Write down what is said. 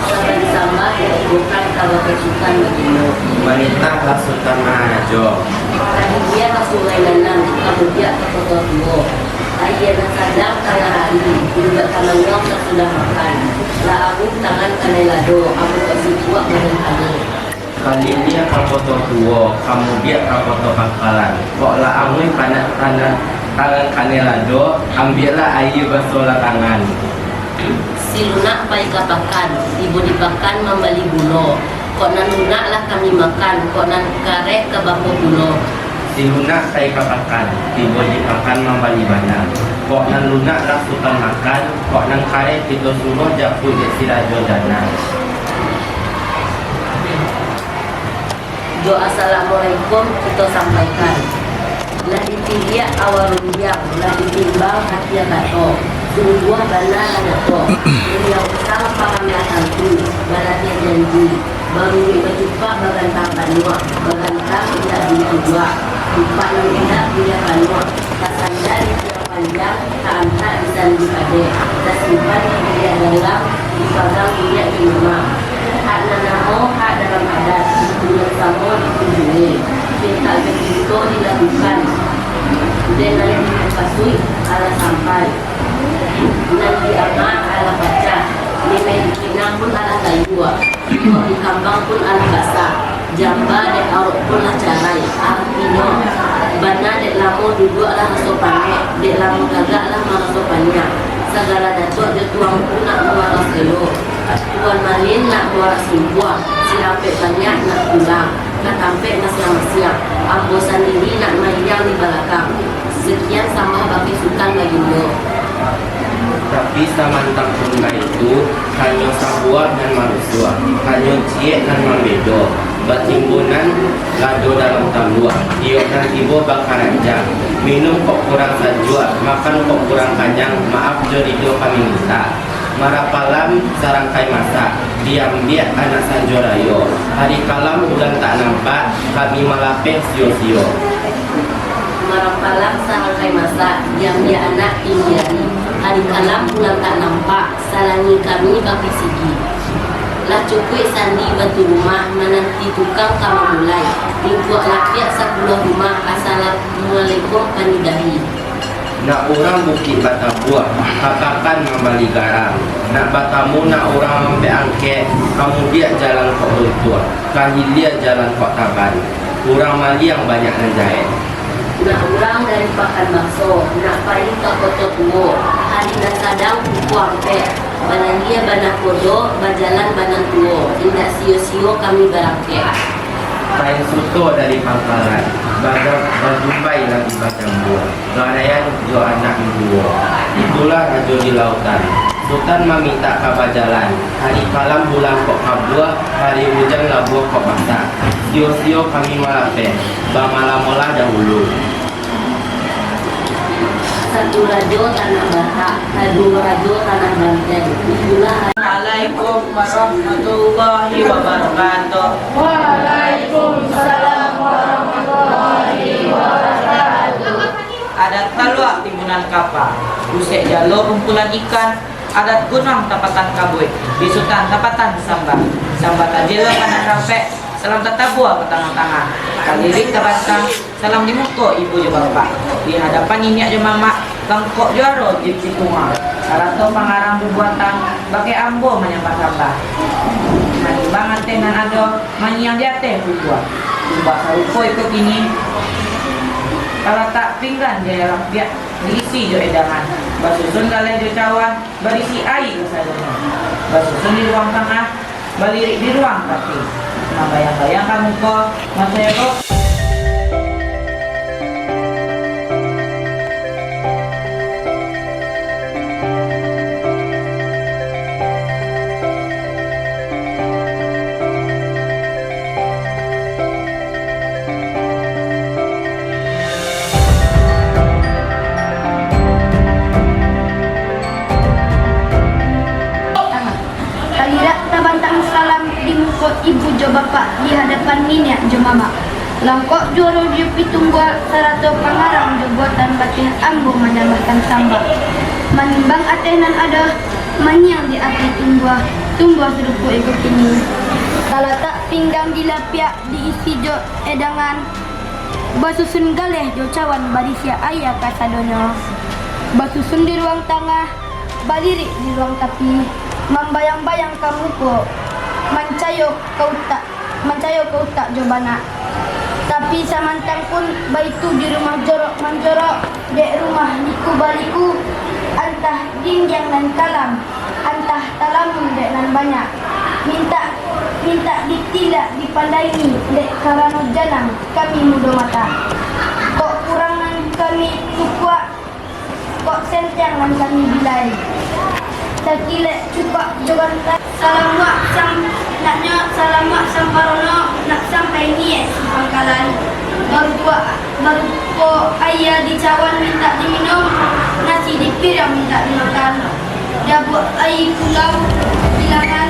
Saban sama bukan kalau kesukaan begini. Wanita lah Sultan Maharaja. Tadi dia kasungai nanam, kemudian ke foto dua. Ayah sadang kala hari, juga kamangong sudah makan. Lah aku tangan kanelado, aku kasih buat badan kami. Kali dia kapoto tua, kemudian kapoto pangkalan. Kok lah amui panas tangan kanelado, ambillah air basolah tangan. Si lunak pai kapakan, ibu dipakan membali gula. Kok nan lunak lah kami makan, kok nan karek ke bako gula. Si lunak saya kapakan, tiba dipakan membali banyak. Kok nan lunak lah sultan makan, kok nan kare kita suruh jakut sirajo dana. Doa assalamualaikum kita sampaikan. Lah ditiyak awarunjang, lah ditimbang hati kato. Sungguh bana hanato. Ini yang utama pakamatan tu, balatia janji. Baru berjumpa bagantang panua, bagantang tidak bila dua. Jumpa yang tidak bila panua. Tak sandar yang panjang, tak angkat bisa dipade. Tak simpan yang tidak dalam, dipagang tidak di rumah. Hak nanamo, hak dalam adat, dengan sama dikunjungi. Minta begitu dilakukan. Dengan dipasui ala sampai. Nanti aman ala baca. Nilai di Pinang pun ala kayua. Di Kambang pun ala basah. Jamba dan arok pun ala carai. Artinya, bana dek lamo duduk ala sopannya. Dek lamo gagak ala sopannya. Segala datuk dia tuang pun nak muara selo. Tuan malin nak muara simpuan. Sirampek banyak nak pulang. Nak tampek nak siang-siang. Ambosan ini nak mayang di belakang. Sekian sama bagi sultan bagindo. Tapi samantang pun itu hanya sabuah dan manusia, hanya ciek dan membedo. Batimbunan lado dalam taluan, tiok dan ibu bakar aja. Minum kok kurang sajua, makan kok kurang kanyang. Maaf jodido kami minta. Marapalam sarangkai masak, diam biak anak sanjorayo. Hari kalam bulan tak nampak, kami malapeh sio-sio. Marapalam sarangkai masak, diam dia anak tinggiari. Hari kalam bulan tak nampak, salangi kami pakai sigi. Lah cukui sandi batu rumah, menanti tukang kamu mulai. Lingkuak lakiak 10 rumah, assalamualaikum panidahi. Nak orang bukit batabuah, katakan membali garam. Nak batamu nak orang sampai angket, kamu dia jalan kok bertua, kahilia jalan kok taban. Kurang mali yang banyak menjahit. Nak orang dari pakan bakso, nak paling tak kotor tuo. Hari nak sadang kuku ampe, balangia banak kodo, bajalan banan tuo. Tidak sio-sio kami barangke. Kain suto dari pangkalan, berjumpai lagi batang buah. Garayan jo anak ibu. Itulah rajo di lautan. Sultan meminta kabar jalan. Hari kalam bulan kok kabua, hari hujan labuh kok basah. Sio-sio kami malape, bamalamola dahulu. Satu rajo tanah batak, dua rajo tanah banteng. Itulah. Assalamualaikum warahmatullahi wabarakatuh. Waalaikumsalam warahmatullahi wabarakatuh. Adat talua timbunan kapal, usek jalur kumpulan ikan, adat gunung tapatan kabui, bisutan tapatan sambal, sambal tajil panas rampek, salam tatabua ke tangan-tangan, kalirik ke batang, salam di muka ibu je bapak, di hadapan ini aja mama, bangkok juaro di pitunga, arato pangarang bubuatan, bagai ambo menyambah sambal. Nanti banget dengan ado, manyang diate bubuat, ubah sarupo ikut ini. Kalau tak pinggan dia rakyat berisi jo edangan. Basusun kalian jo cawan berisi air kesadanya. Basusun di ruang tengah, balirik di ruang kaki. Nah bayang-bayang kamu kok, mas saya kok. Ibu jo bapak di hadapan nenek jo mama. Langkok joro jo pitunggua sarato pangarang jo buatan batin ambo menambahkan sambal. Manimbang atenan ada manyang di api tunggua. tumbuh serupu ego kini. Talatak pinggang dilapiak diisi jo edangan. Basusun galeh jo cawan barisia ayah kasadonyo. Basusun di ruang tengah, balirik di ruang tapi. Membayang-bayang kamu ko, mancayo kau tak jobana. Tapi samantang pun baitu di rumah jorok manjorok, dek rumah liku baliku, antah dingyang nan kalam, antah talamun dek nan banyak. Minta ditindak dipandangi, dek karano janang kami mudo mata. Kok kurangan kami tukwa, kok sentiang nan kami bilai. Takile cupak jogan salamak sam naknya salamak samparono nak sampai ni si pangkalan baru ko ayah dicawan minta diminum nasi dipirang minta dimakan dia buat air pulau bilangan